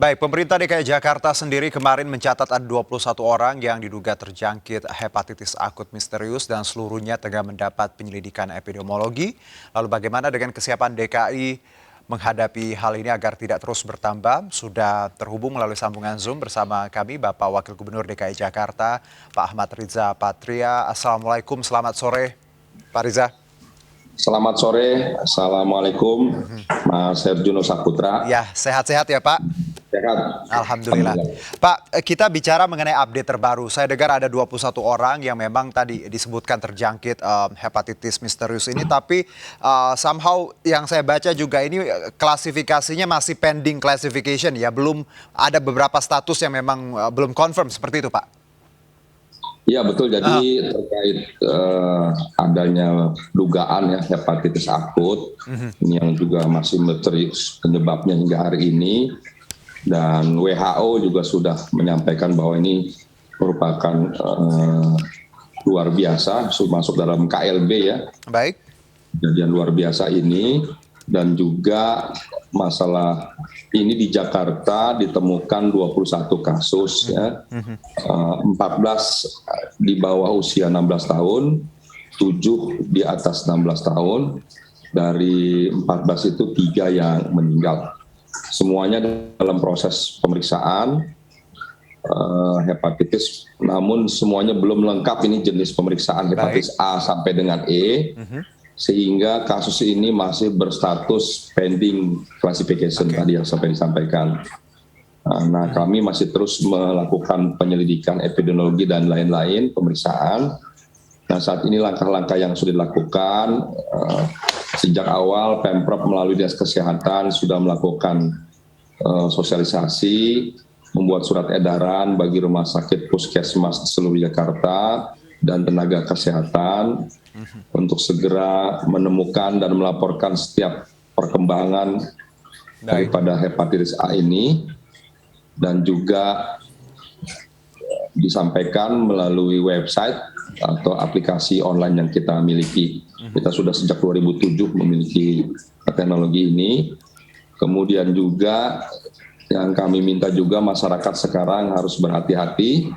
Baik, pemerintah DKI Jakarta sendiri kemarin mencatat ada 21 orang yang diduga terjangkit hepatitis akut misterius dan seluruhnya tengah mendapat penyelidikan epidemiologi. Lalu bagaimana dengan kesiapan DKI menghadapi hal ini agar tidak terus bertambah? Sudah terhubung melalui sambungan Zoom bersama kami Bapak Wakil Gubernur DKI Jakarta, Pak Ahmad Riza Patria. Assalamualaikum, selamat sore Pak Riza. Selamat sore, Assalamualaikum, Mas Herjuno Saputra. Ya, sehat-sehat ya Pak. Sehat. Alhamdulillah. Pak, kita bicara mengenai update terbaru. Saya dengar ada 21 orang yang memang tadi disebutkan terjangkit hepatitis misterius ini, tapi somehow yang saya baca juga ini klasifikasinya masih pending classification ya, belum ada beberapa status yang memang belum confirm seperti itu, Pak. Iya betul, jadi terkait adanya dugaan ya hepatitis akut, ini yang juga masih misteri penyebabnya hingga hari ini. Dan WHO juga sudah menyampaikan bahwa ini merupakan luar biasa, masuk dalam KLB ya. Baik. Kejadian luar biasa ini, dan juga masalah ini di Jakarta ditemukan 21 kasus ya. 14 di bawah usia 16 tahun, 7 di atas 16 tahun. Dari 14 itu 3 yang meninggal. Semuanya dalam proses pemeriksaan hepatitis, namun semuanya belum lengkap ini jenis pemeriksaan hepatitis A sampai dengan E, sehingga kasus ini masih berstatus pending classification tadi yang sampai disampaikan. Nah, kami masih terus melakukan penyelidikan epidemiologi dan lain-lain pemeriksaan. Nah, saat ini langkah-langkah yang sudah dilakukan sejak awal Pemprov melalui Dinas Kesehatan sudah melakukan sosialisasi, membuat surat edaran bagi rumah sakit puskesmas di seluruh Jakarta dan tenaga kesehatan untuk segera menemukan dan melaporkan setiap perkembangan daripada hepatitis A ini, dan juga disampaikan melalui website atau aplikasi online yang kita miliki. Kita sudah sejak 2007 memiliki teknologi ini. Kemudian juga yang kami minta juga masyarakat sekarang harus berhati-hati,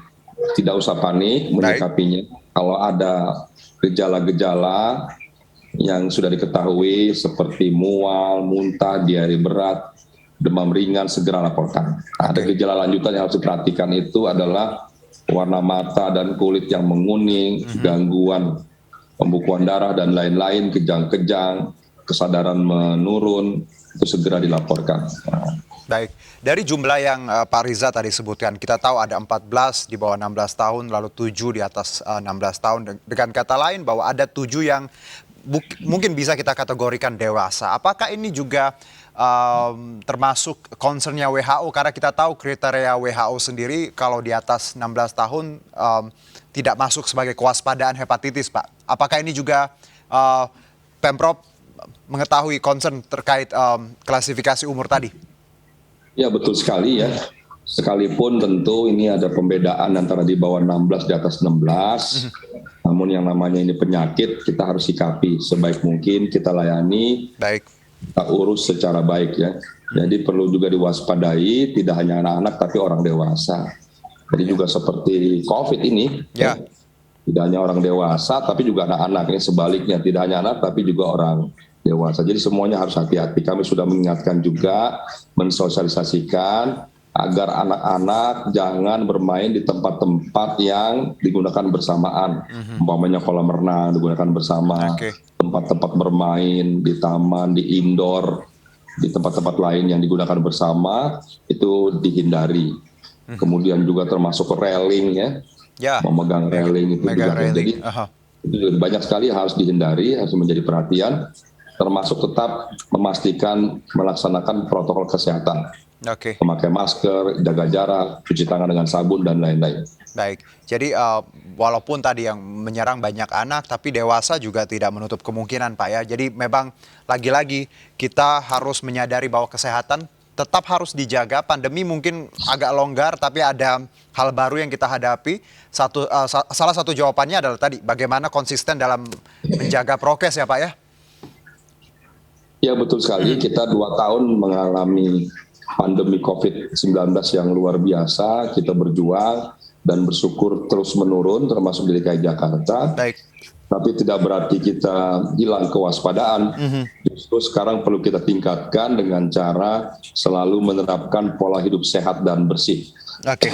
tidak usah panik menyikapinya. Kalau ada gejala-gejala yang sudah diketahui seperti mual, muntah, diare berat, demam ringan, segera laporkan. Ada gejala lanjutan yang harus diperhatikan itu adalah warna mata dan kulit yang menguning, gangguan pembukuan darah dan lain-lain, kejang-kejang, kesadaran menurun, itu segera dilaporkan. Baik, dari jumlah yang Pak Riza tadi sebutkan, kita tahu ada 14 di bawah 16 tahun, lalu 7 di atas 16 tahun. Dengan kata lain bahwa ada 7 yang mungkin bisa kita kategorikan dewasa. Apakah ini juga termasuk concernnya WHO? Karena kita tahu kriteria WHO sendiri kalau di atas 16 tahun tidak masuk sebagai kewaspadaan hepatitis, Pak. Apakah ini juga Pemprov mengetahui concern terkait klasifikasi umur tadi? Ya betul sekali ya. Sekalipun tentu ini ada pembedaan antara di bawah 16 di atas 16. Namun yang namanya ini penyakit kita harus sikapi sebaik mungkin, kita layani, kita urus secara baik ya. Jadi perlu juga diwaspadai, tidak hanya anak-anak tapi orang dewasa. Jadi juga seperti COVID ini, tidak hanya orang dewasa tapi juga anak-anak. Ini sebaliknya, tidak hanya anak tapi juga orang dewasa. Jadi semuanya harus hati-hati. Kami sudah mengingatkan juga, mensosialisasikan agar anak-anak jangan bermain di tempat-tempat yang digunakan bersamaan. Umpamanya kolam renang digunakan bersama, tempat-tempat bermain di taman, di indoor, di tempat-tempat lain yang digunakan bersama, itu dihindari. Kemudian juga termasuk railing ya, memegang railing itu juga. Jadi itu banyak sekali yang harus dihindari, harus menjadi perhatian, termasuk tetap memastikan melaksanakan protokol kesehatan. Memakai masker, jaga jarak, cuci tangan dengan sabun, dan lain-lain. Baik, jadi walaupun tadi yang menyerang banyak anak, tapi dewasa juga tidak menutup kemungkinan, Pak ya. Jadi memang lagi-lagi kita harus menyadari bahwa kesehatan tetap harus dijaga. Pandemi mungkin agak longgar, tapi ada hal baru yang kita hadapi. Salah satu jawabannya adalah tadi, bagaimana konsisten dalam menjaga prokes ya Pak ya? Ya betul sekali, kita 2 tahun mengalami pandemi COVID-19 yang luar biasa, kita berjuang dan bersyukur terus menurun, termasuk di DKI Jakarta. Baik. Tapi tidak berarti kita hilang kewaspadaan. Justru sekarang perlu kita tingkatkan dengan cara selalu menerapkan pola hidup sehat dan bersih. Oke,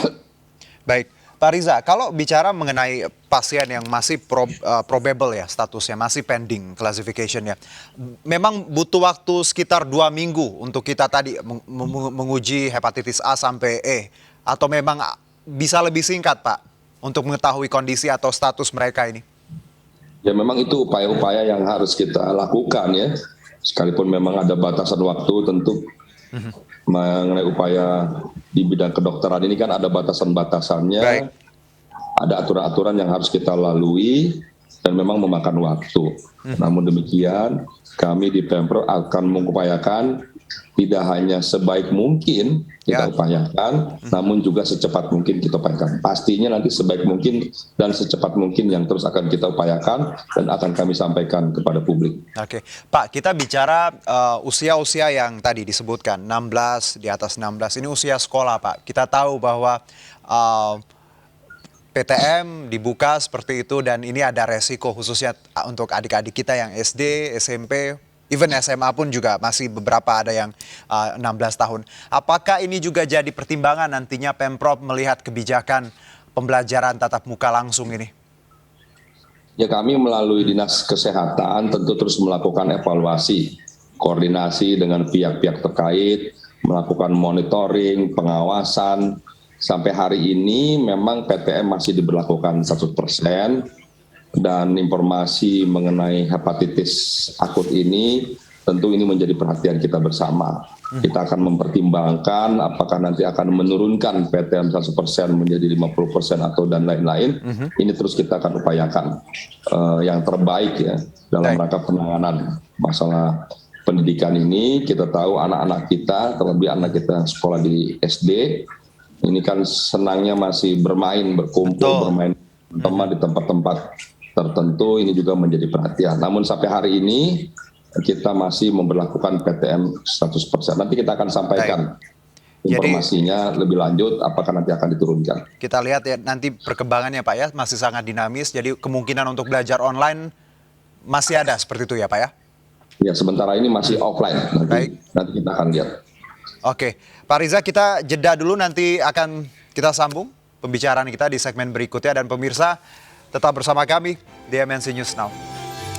baik. Pak Riza, kalau bicara mengenai pasien yang masih probable ya statusnya, masih pending classification-nya, memang butuh waktu sekitar 2 minggu untuk kita tadi menguji hepatitis A sampai E, atau memang bisa lebih singkat Pak untuk mengetahui kondisi atau status mereka ini? Ya memang itu upaya-upaya yang harus kita lakukan ya, sekalipun memang ada batasan waktu tentu. Mengenai upaya di bidang kedokteran ini kan ada batasan-batasannya. Baik. Ada aturan-aturan yang harus kita lalui dan memang memakan waktu. Namun demikian, kami di Pemprov akan mengupayakan tidak hanya sebaik mungkin kita upayakan, namun juga secepat mungkin kita upayakan. Pastinya nanti sebaik mungkin dan secepat mungkin yang terus akan kita upayakan dan akan kami sampaikan kepada publik. Oke, Pak, kita bicara usia-usia yang tadi disebutkan, 16, di atas 16, ini usia sekolah Pak. Kita tahu bahwa PTM dibuka seperti itu dan ini ada resiko khususnya untuk adik-adik kita yang SD, SMP, even SMA pun juga masih beberapa ada yang 16 tahun. Apakah ini juga jadi pertimbangan nantinya Pemprov melihat kebijakan pembelajaran tatap muka langsung ini? Ya kami melalui Dinas Kesehatan tentu terus melakukan evaluasi, koordinasi dengan pihak-pihak terkait, melakukan monitoring, pengawasan. Sampai hari ini memang PTM masih diberlakukan 100%. Dan informasi mengenai hepatitis akut ini tentu ini menjadi perhatian kita bersama. Kita akan mempertimbangkan apakah nanti akan menurunkan PTM 100% menjadi 50% atau dan lain-lain. Ini terus kita akan upayakan yang terbaik ya dalam rangka penanganan masalah pendidikan ini. Kita tahu anak-anak kita, terlebih anak kita sekolah di SD, ini kan senangnya masih bermain, berkumpul, bermain teman di tempat-tempat tertentu, ini juga menjadi perhatian. Namun sampai hari ini kita masih memberlakukan PTM 100%. Nanti kita akan sampaikan informasinya lebih lanjut apakah nanti akan diturunkan. Kita lihat ya nanti perkembangannya Pak ya, masih sangat dinamis. Jadi kemungkinan untuk belajar online masih ada seperti itu ya Pak ya? Ya sementara ini masih offline. Nanti kita akan lihat. Oke, Pak Riza, kita jeda dulu, nanti akan kita sambung pembicaraan kita di segmen berikutnya. Dan pemirsa, tetap bersama kami di MNC News Now.